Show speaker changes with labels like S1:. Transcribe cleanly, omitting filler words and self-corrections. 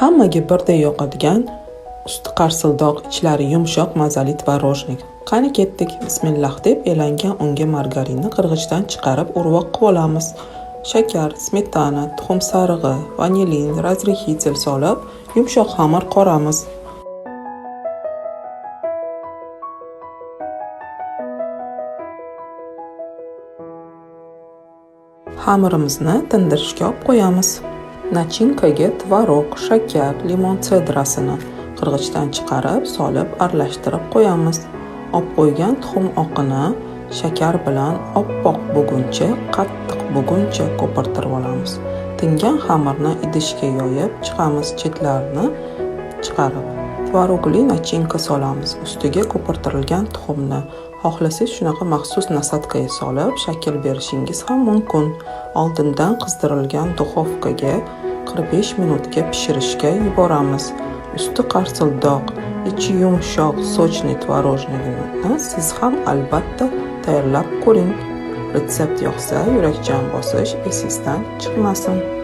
S1: Hammaga birday yoqadigan, usti qarsildoq, ichlari yumshoq mazali tvorojnik. Qani ketdik. Bismillah deb elangan unga margarinni qirg'ichdan chiqarib urvoq qilib olamiz. Shakar, smetana, tuxum sarig'i, vanilin, razrixitsil solib, yumshoq xamir qoramiz. Xamirimizni tindirishga olib qo'yamiz. Nachinkaga tvorog, shakar, limon sedrasini qirg'ichdan chiqarib, solib, aralashtirib qo'yamiz. Olib qo'ygan tuxum oqini shakar bilan oppoq bo'lguncha, qattiq bo'lguncha ko'pirtirib olamiz. Tingan xamirni idishga yoyib chiqamiz, chetlarini chiqarib. Tvorogli nachinka solamiz. Ustiga ko'pirtirilgan tuxumni xohlasangiz shunaqa maxsus nasatkaga solib shakl berishingiz ham mumkin. Oldindan qizdirilgan duxovkaga 45 minutga pishirishga yuboramiz. Usti qarsildoq, ichi yumshoq, sochli tvorojnikni siz ham albatta tayyorlab ko'ring. Retsept yoqsa, yurakchan bosish esingizdan chiqmasin.